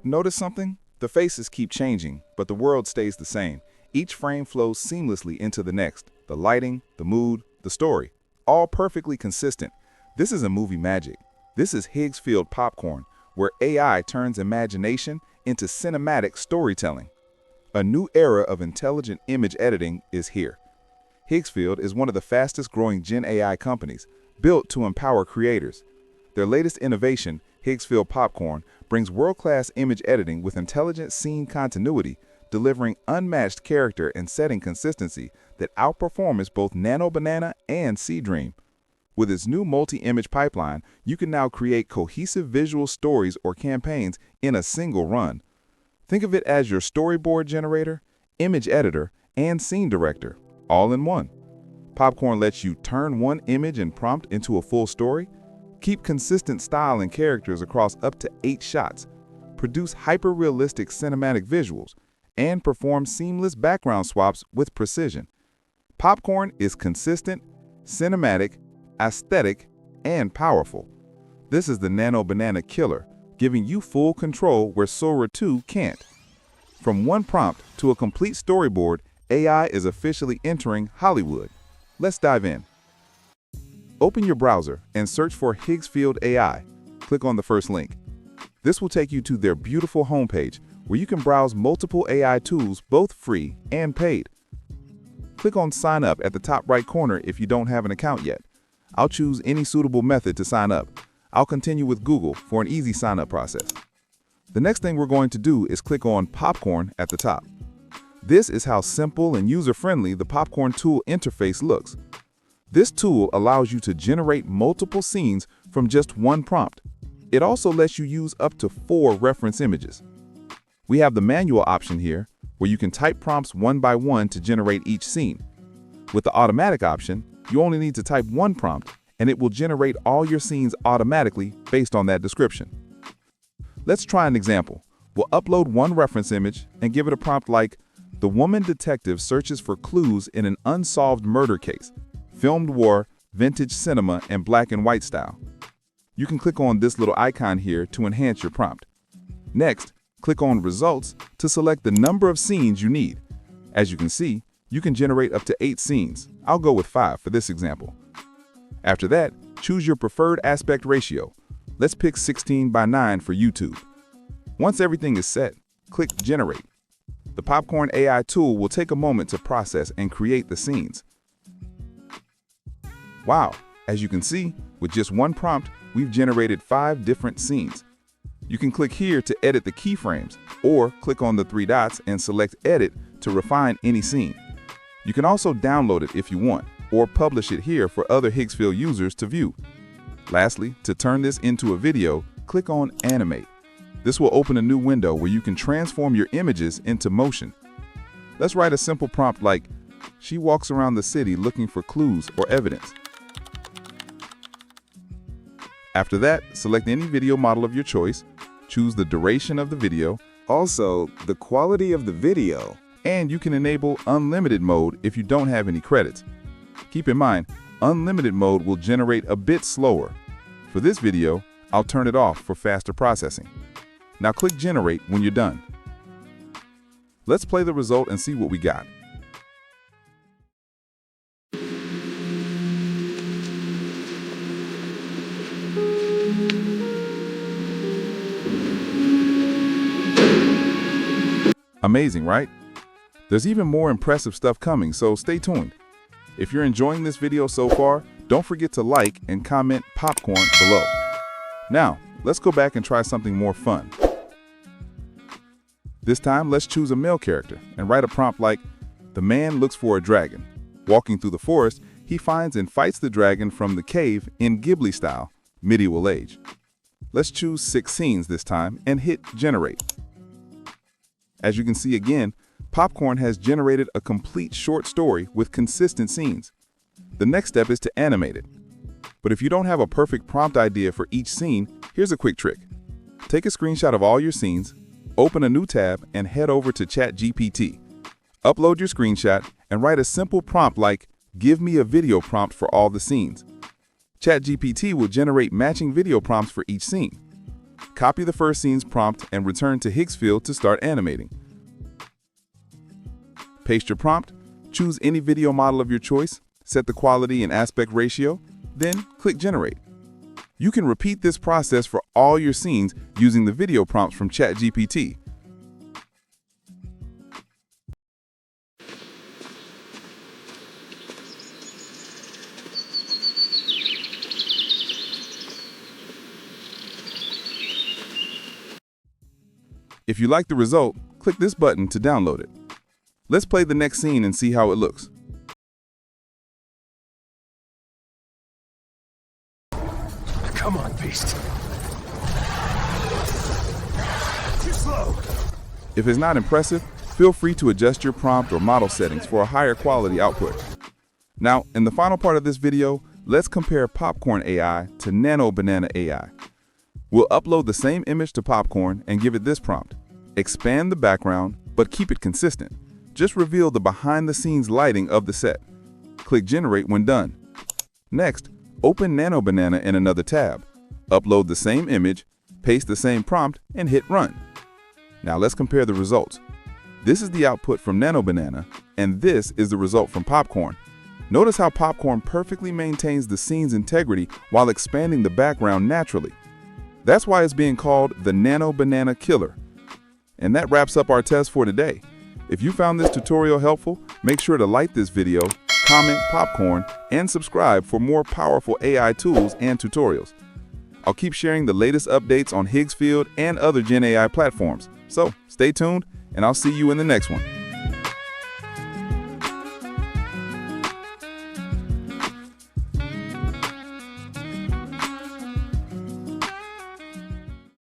Notice something? The faces keep changing, but the world stays the same. Each frame flows seamlessly into the next. The lighting, the mood, the story, all perfectly consistent. This isn't movie magic. This is Higgsfield Popcorn, where AI turns imagination into cinematic storytelling. A new era of intelligent image editing is here. Higgsfield is one of the fastest growing GenAI companies, built to empower creators. Their latest innovation, Higgsfield Popcorn, brings world-class image editing with intelligent scene continuity, delivering unmatched character and setting consistency that outperforms both Nano Banana and Dream. With its new multi-image pipeline, you can now create cohesive visual stories or campaigns in a single run. Think of it as your storyboard generator, image editor, and scene director, all in one. Popcorn lets you turn one image and prompt into a full story, keep consistent style and characters across up to 8 shots, produce hyper-realistic cinematic visuals, and perform seamless background swaps with precision. Popcorn is consistent, cinematic, aesthetic, and powerful. This is the Nano Banana Killer, giving you full control where Sora 2 can't. From one prompt to a complete storyboard, AI is officially entering Hollywood. Let's dive in. Open your browser and search for Higgsfield AI. Click on the first link. This will take you to their beautiful homepage where you can browse multiple AI tools, both free and paid. Click on Sign Up at the top right corner if you don't have an account yet. I'll choose any suitable method to sign up. I'll continue with Google for an easy sign-up process. The next thing we're going to do is click on Popcorn at the top. This is how simple and user-friendly the Popcorn tool interface looks. This tool allows you to generate multiple scenes from just one prompt. It also lets you use up to 4 reference images. We have the manual option here, where you can type prompts one by one to generate each scene. With the automatic option, you only need to type one prompt, and it will generate all your scenes automatically based on that description. Let's try an example. We'll upload one reference image and give it a prompt like, "The woman detective searches for clues in an unsolved murder case. Filmed war, vintage cinema, and black and white style." You can click on this little icon here to enhance your prompt. Next, click on Results to select the number of scenes you need. As you can see, you can generate up to 8 scenes. I'll go with 5 for this example. After that, choose your preferred aspect ratio. Let's pick 16:9 for YouTube. Once everything is set, click Generate. The Popcorn AI tool will take a moment to process and create the scenes. Wow, as you can see, with just one prompt, we've generated 5 different scenes. You can click here to edit the keyframes, or click on the 3 dots and select Edit to refine any scene. You can also download it if you want, or publish it here for other Higgsfield users to view. Lastly, to turn this into a video, click on Animate. This will open a new window where you can transform your images into motion. Let's write a simple prompt like, "She walks around the city looking for clues or evidence." After that, select any video model of your choice, choose the duration of the video, also the quality of the video, and you can enable unlimited mode if you don't have any credits. Keep in mind, unlimited mode will generate a bit slower. For this video, I'll turn it off for faster processing. Now click Generate when you're done. Let's play the result and see what we got. Amazing, right? There's even more impressive stuff coming, so stay tuned. If you're enjoying this video so far, don't forget to like and comment Popcorn below. Now, let's go back and try something more fun. This time, let's choose a male character and write a prompt like, "The man looks for a dragon. Walking through the forest, he finds and fights the dragon from the cave in Ghibli style, medieval age." Let's choose 6 scenes this time and hit Generate. As you can see again, Popcorn has generated a complete short story with consistent scenes. The next step is to animate it. But if you don't have a perfect prompt idea for each scene, here's a quick trick. Take a screenshot of all your scenes, open a new tab, and head over to ChatGPT. Upload your screenshot and write a simple prompt like, "Give me a video prompt for all the scenes." ChatGPT will generate matching video prompts for each scene. Copy the first scene's prompt and return to Higgsfield to start animating. Paste your prompt, choose any video model of your choice, set the quality and aspect ratio, then click Generate. You can repeat this process for all your scenes using the video prompts from ChatGPT. If you like the result, click this button to download it. Let's play the next scene and see how it looks. Come on, beast. Too slow. If it's not impressive, feel free to adjust your prompt or model settings for a higher quality output. Now, in the final part of this video, let's compare Popcorn AI to Nano Banana AI. We'll upload the same image to Popcorn and give it this prompt. Expand the background, but keep it consistent. Just reveal the behind-the-scenes lighting of the set. Click Generate when done. Next, open Nano Banana in another tab. Upload the same image, paste the same prompt, and hit Run. Now let's compare the results. This is the output from Nano Banana, and this is the result from Popcorn. Notice how Popcorn perfectly maintains the scene's integrity while expanding the background naturally. That's why it's being called the Nano Banana Killer. And that wraps up our test for today. If you found this tutorial helpful, make sure to like this video, comment Popcorn, and subscribe for more powerful AI tools and tutorials. I'll keep sharing the latest updates on Higgsfield and other GenAI platforms. So stay tuned, and I'll see you in the next one.